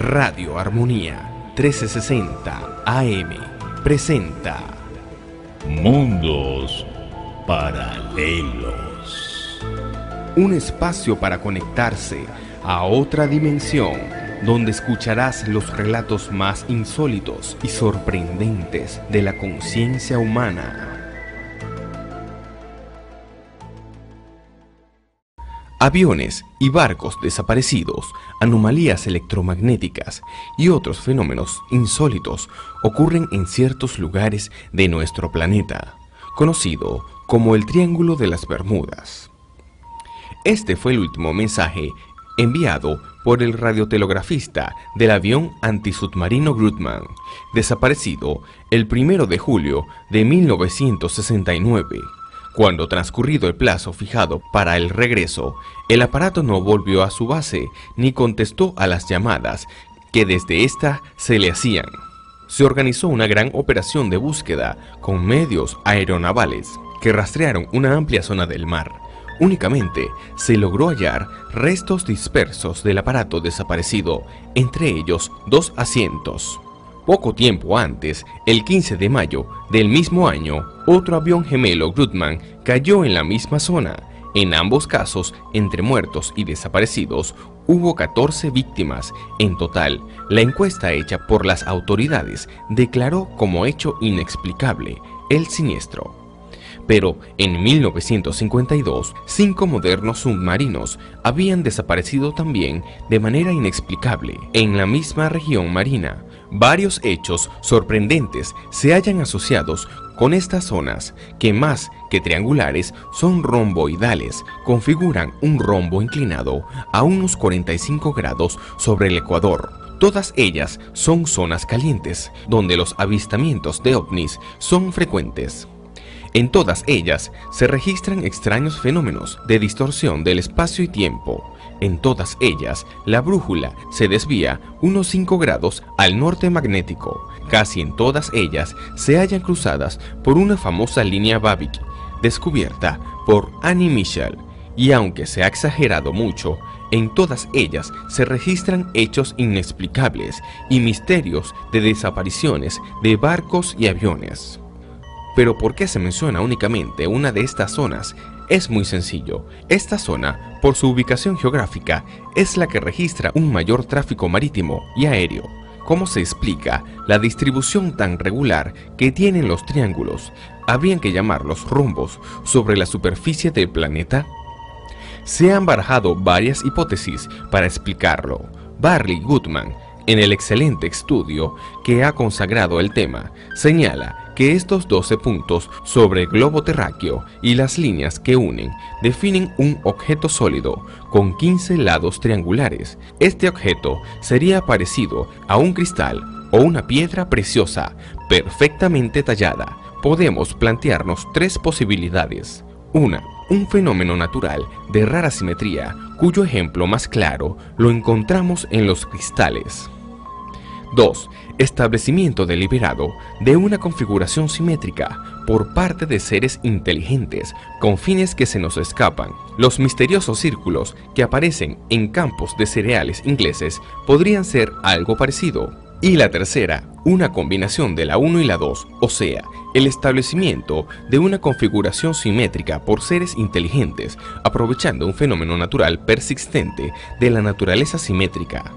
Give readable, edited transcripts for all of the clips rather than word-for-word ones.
Radio Armonía 1360 AM presenta Mundos Paralelos. Un espacio para conectarse a otra dimensión, donde escucharás los relatos más insólitos y sorprendentes de la conciencia humana. Aviones y barcos desaparecidos, anomalías electromagnéticas y otros fenómenos insólitos ocurren en ciertos lugares de nuestro planeta, conocido como el Triángulo de las Bermudas. Este fue el último mensaje enviado por el radiotelegrafista del avión antisubmarino Grumman, desaparecido el 1 de julio de 1969. Cuando transcurrido el plazo fijado para el regreso, el aparato no volvió a su base ni contestó a las llamadas que desde esta se le hacían. Se organizó una gran operación de búsqueda con medios aeronavales que rastrearon una amplia zona del mar. Únicamente se logró hallar restos dispersos del aparato desaparecido, entre ellos 2 asientos. Poco tiempo antes, el 15 de mayo del mismo año, otro avión gemelo Grumman cayó en la misma zona. En ambos casos, entre muertos y desaparecidos, hubo 14 víctimas. En total, la encuesta hecha por las autoridades declaró como hecho inexplicable el siniestro. Pero en 1952, 5 modernos submarinos habían desaparecido también de manera inexplicable en la misma región marina. Varios hechos sorprendentes se hallan asociados con estas zonas, que más que triangulares son romboidales, configuran un rombo inclinado a unos 45 grados sobre el ecuador. Todas ellas son zonas calientes, donde los avistamientos de ovnis son frecuentes. En todas ellas se registran extraños fenómenos de distorsión del espacio y tiempo. En todas ellas, la brújula se desvía unos 5 grados al norte magnético. Casi en todas ellas se hallan cruzadas por una famosa línea Babic, descubierta por Annie Mitchell. Y aunque se ha exagerado mucho, en todas ellas se registran hechos inexplicables y misterios de desapariciones de barcos y aviones. Pero ¿por qué se menciona únicamente una de estas zonas? Es muy sencillo. Esta zona, por su ubicación geográfica, es la que registra un mayor tráfico marítimo y aéreo. ¿Cómo se explica la distribución tan regular que tienen los triángulos? ¿Habrían que llamarlos rombos sobre la superficie del planeta? Se han barajado varias hipótesis para explicarlo. Barry Goodman, en el excelente estudio que ha consagrado el tema, señala que estos 12 puntos sobre el globo terráqueo y las líneas que unen definen un objeto sólido con 15 lados triangulares. Este objeto sería parecido a un cristal o una piedra preciosa perfectamente tallada. Podemos plantearnos 3 posibilidades. Una, un fenómeno natural de rara simetría, cuyo ejemplo más claro lo encontramos en los cristales. 2. Establecimiento deliberado de una configuración simétrica por parte de seres inteligentes con fines que se nos escapan. Los misteriosos círculos que aparecen en campos de cereales ingleses podrían ser algo parecido. Y la tercera, una combinación de la 1 y la 2, o sea, el establecimiento de una configuración simétrica por seres inteligentes, aprovechando un fenómeno natural persistente de la naturaleza simétrica.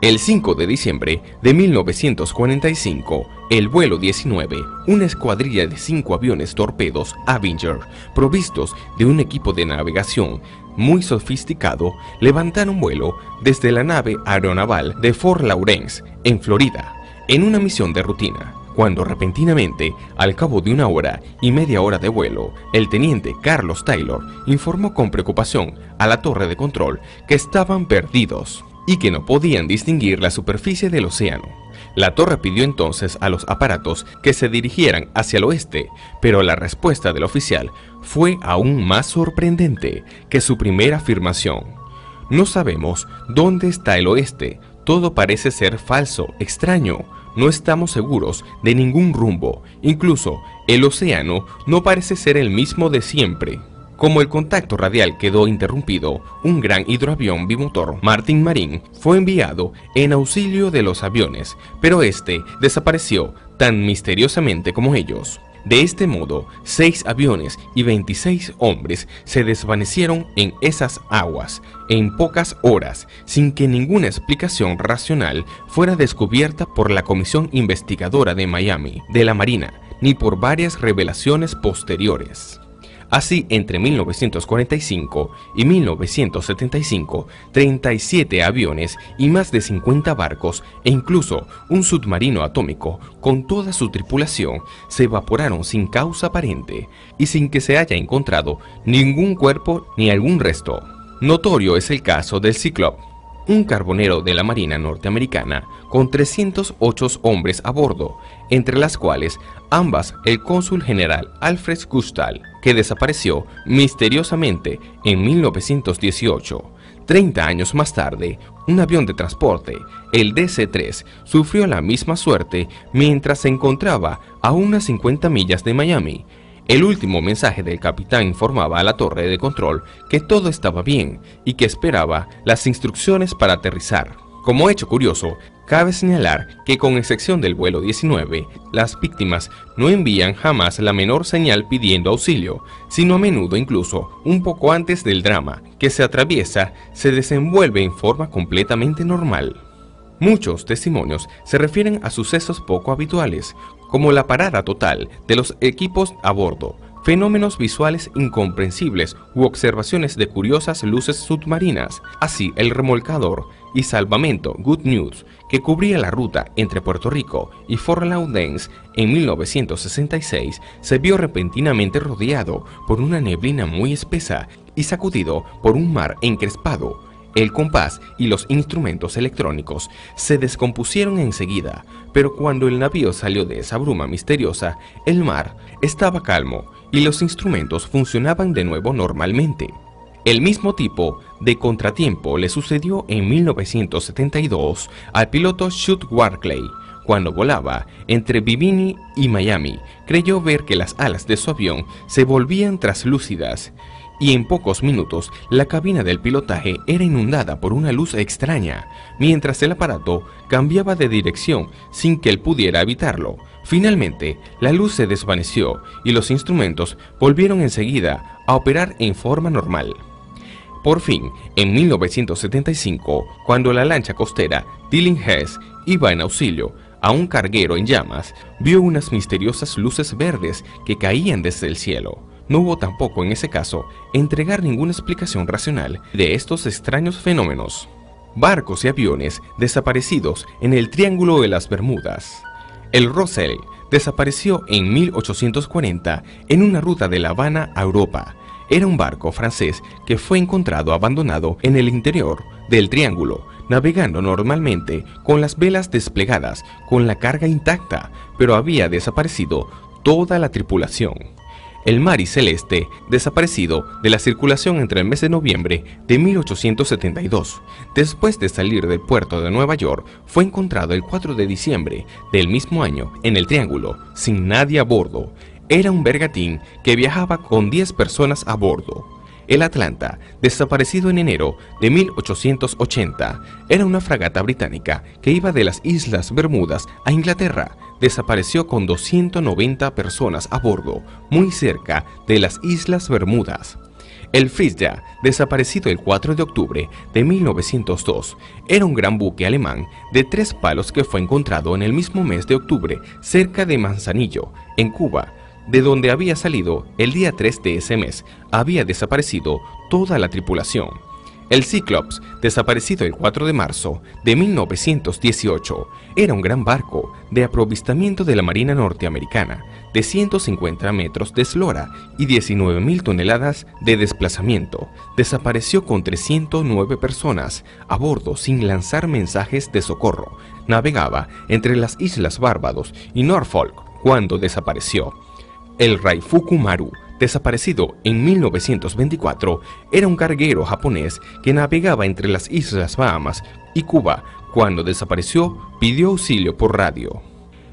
El 5 de diciembre de 1945, el vuelo 19, una escuadrilla de 5 aviones torpedos Avenger, provistos de un equipo de navegación muy sofisticado, levantaron vuelo desde la nave aeronaval de Fort Lawrence, en Florida, en una misión de rutina, cuando repentinamente, al cabo de 1 hora y media hora de vuelo, el teniente Carlos Taylor informó con preocupación a la torre de control que estaban perdidos y que no podían distinguir la superficie del océano. La torre pidió entonces a los aparatos que se dirigieran hacia el oeste, pero la respuesta del oficial fue aún más sorprendente que su primera afirmación. No sabemos dónde está el oeste, todo parece ser falso, extraño, no estamos seguros de ningún rumbo, incluso el océano no parece ser el mismo de siempre. Como el contacto radial quedó interrumpido, un gran hidroavión bimotor Martin Marine fue enviado en auxilio de los aviones, pero este desapareció tan misteriosamente como ellos. De este modo, 6 aviones y 26 hombres se desvanecieron en esas aguas en pocas horas, sin que ninguna explicación racional fuera descubierta por la Comisión Investigadora de Miami de la Marina, ni por varias revelaciones posteriores. Así, entre 1945 y 1975, 37 aviones y más de 50 barcos e incluso un submarino atómico con toda su tripulación se evaporaron sin causa aparente y sin que se haya encontrado ningún cuerpo ni algún resto. Notorio es el caso del Cyclops, un carbonero de la Marina norteamericana con 308 hombres a bordo, entre las cuales ambas el cónsul general Alfred Gustal, que desapareció misteriosamente en 1918. 30 años más tarde, un avión de transporte, el DC-3, sufrió la misma suerte mientras se encontraba a unas 50 millas de Miami. El último mensaje del capitán informaba a la torre de control que todo estaba bien y que esperaba las instrucciones para aterrizar. Como hecho curioso, cabe señalar que con excepción del vuelo 19, las víctimas no envían jamás la menor señal pidiendo auxilio, sino a menudo incluso un poco antes del drama que se atraviesa se desenvuelve en forma completamente normal. Muchos testimonios se refieren a sucesos poco habituales, como la parada total de los equipos a bordo, fenómenos visuales incomprensibles u observaciones de curiosas luces submarinas. Así, el remolcador y salvamento Good News, que cubría la ruta entre Puerto Rico y Fort Lauderdale en 1966, se vio repentinamente rodeado por una neblina muy espesa y sacudido por un mar encrespado. El compás y los instrumentos electrónicos se descompusieron enseguida, pero cuando el navío salió de esa bruma misteriosa, el mar estaba calmo y los instrumentos funcionaban de nuevo normalmente. El mismo tipo de contratiempo le sucedió en 1972 al piloto Chuck Barkley. Cuando volaba entre Bimini y Miami, creyó ver que las alas de su avión se volvían traslúcidas, y en pocos minutos la cabina del pilotaje era inundada por una luz extraña, mientras el aparato cambiaba de dirección sin que él pudiera evitarlo. Finalmente, la luz se desvaneció y los instrumentos volvieron enseguida a operar en forma normal. Por fin, en 1975, cuando la lancha costera Dillinghast iba en auxilio a un carguero en llamas, vio unas misteriosas luces verdes que caían desde el cielo. No hubo tampoco en ese caso entregar ninguna explicación racional de estos extraños fenómenos. Barcos y aviones desaparecidos en el Triángulo de las Bermudas. El Roselle desapareció en 1840 en una ruta de La Habana a Europa. Era un barco francés que fue encontrado abandonado en el interior del triángulo, navegando normalmente con las velas desplegadas, con la carga intacta, pero había desaparecido toda la tripulación. El Mary Celeste, desaparecido de la circulación entre el mes de noviembre de 1872. Después de salir del puerto de Nueva York, fue encontrado el 4 de diciembre del mismo año en el Triángulo, sin nadie a bordo. Era un bergantín que viajaba con 10 personas a bordo. El Atlanta, desaparecido en enero de 1880, era una fragata británica que iba de las Islas Bermudas a Inglaterra. Desapareció con 290 personas a bordo, muy cerca de las Islas Bermudas. El Freya, desaparecido el 4 de octubre de 1902, era un gran buque alemán de 3 palos que fue encontrado en el mismo mes de octubre cerca de Manzanillo, en Cuba, de donde había salido el día 3 de ese mes. Había desaparecido toda la tripulación. El Cyclops, desaparecido el 4 de marzo de 1918, era un gran barco de aprovistamiento de la Marina norteamericana, de 150 metros de eslora y 19.000 toneladas de desplazamiento. Desapareció con 309 personas a bordo sin lanzar mensajes de socorro. Navegaba entre las Islas Barbados y Norfolk cuando desapareció. El Raifuku Maru, desaparecido en 1924, era un carguero japonés que navegaba entre las Islas Bahamas y Cuba. Cuando desapareció, pidió auxilio por radio.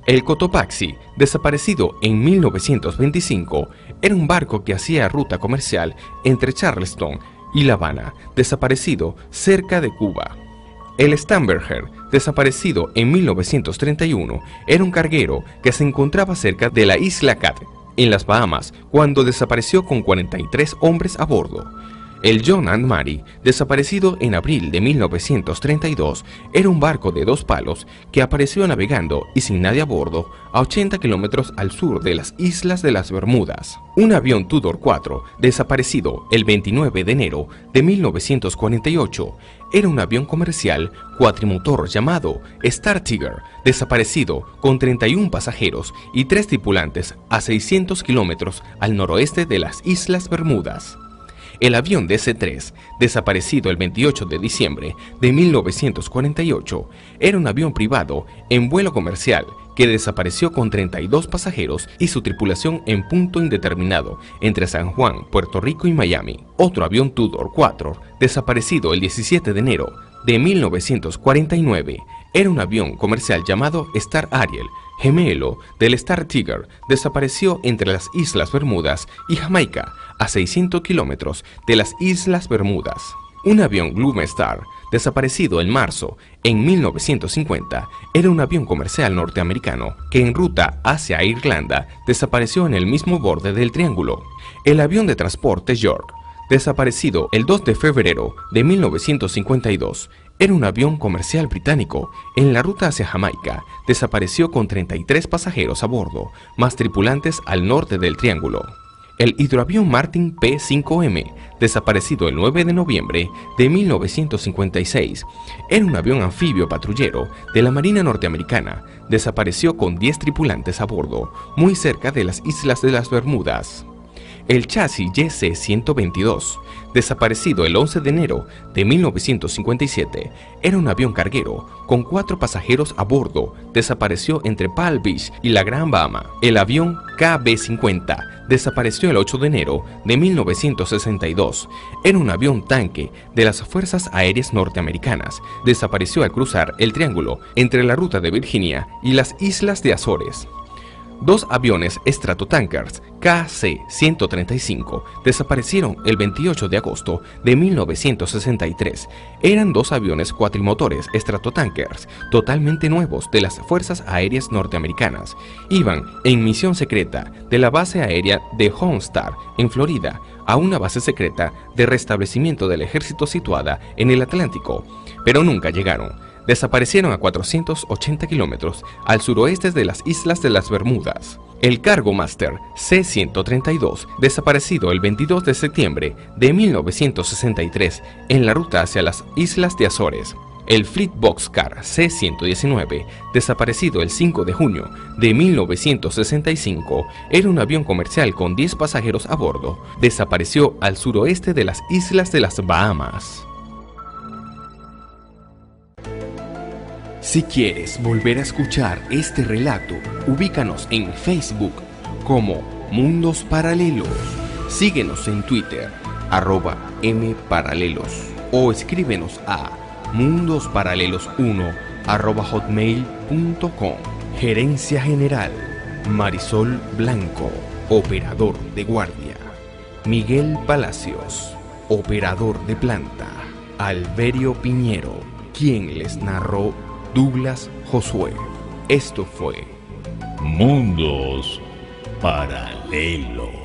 El Cotopaxi, desaparecido en 1925, era un barco que hacía ruta comercial entre Charleston y La Habana, desaparecido cerca de Cuba. El Stamberger, desaparecido en 1931, era un carguero que se encontraba cerca de la isla Cat, en las Bahamas, cuando desapareció con 43 hombres a bordo. El John and Mary, desaparecido en abril de 1932, era un barco de 2 palos que apareció navegando y sin nadie a bordo a 80 kilómetros al sur de las Islas de las Bermudas. Un avión Tudor 4, desaparecido el 29 de enero de 1948, era un avión comercial cuatrimotor llamado Star Tiger, desaparecido con 31 pasajeros y 3 tripulantes a 600 kilómetros al noroeste de las Islas Bermudas. El avión DC-3, desaparecido el 28 de diciembre de 1948, era un avión privado en vuelo comercial que desapareció con 32 pasajeros y su tripulación en punto indeterminado entre San Juan, Puerto Rico y Miami. Otro avión Tudor 4, desaparecido el 17 de enero de 1949, era un avión comercial llamado Star Ariel, gemelo del Star Tiger, desapareció entre las Islas Bermudas y Jamaica, a 600 kilómetros de las Islas Bermudas. Un avión Gloom Star, desaparecido en marzo en 1950, era un avión comercial norteamericano que en ruta hacia Irlanda desapareció en el mismo borde del triángulo. El avión de transporte York, desaparecido el 2 de febrero de 1952, era un avión comercial británico. En la ruta hacia Jamaica, desapareció con 33 pasajeros a bordo, más tripulantes al norte del triángulo. El hidroavión Martin P-5M, desaparecido el 9 de noviembre de 1956, era un avión anfibio patrullero de la Marina norteamericana, desapareció con 10 tripulantes a bordo, muy cerca de las Islas de las Bermudas. El chasis YC-122, desaparecido el 11 de enero de 1957, era un avión carguero con 4 pasajeros a bordo, desapareció entre Palm Beach y la Gran Bahama. El avión KB-50, desapareció el 8 de enero de 1962, era un avión tanque de las Fuerzas Aéreas Norteamericanas, desapareció al cruzar el triángulo entre la ruta de Virginia y las Islas de Azores. 2 aviones Stratotankers KC-135 desaparecieron el 28 de agosto de 1963. Eran 2 aviones cuatrimotores Stratotankers totalmente nuevos de las Fuerzas Aéreas Norteamericanas. Iban en misión secreta de la base aérea de Homestar, en Florida, a una base secreta de restablecimiento del ejército situada en el Atlántico, pero nunca llegaron. Desaparecieron a 480 kilómetros al suroeste de las Islas de las Bermudas. El Cargo Master C-132, desaparecido el 22 de septiembre de 1963 en la ruta hacia las Islas de Azores. El Fleet Boxcar C-119, desaparecido el 5 de junio de 1965, era un avión comercial con 10 pasajeros a bordo. Desapareció al suroeste de las Islas de las Bahamas. Si quieres volver a escuchar este relato, ubícanos en Facebook como Mundos Paralelos. Síguenos en Twitter, @mparalelos, o escríbenos a mundosparalelos1@hotmail.com. Gerencia General: Marisol Blanco, operador de guardia; Miguel Palacios, operador de planta; Alberio Piñero, quien les narró Douglas Josué. Esto fue Mundos Paralelos.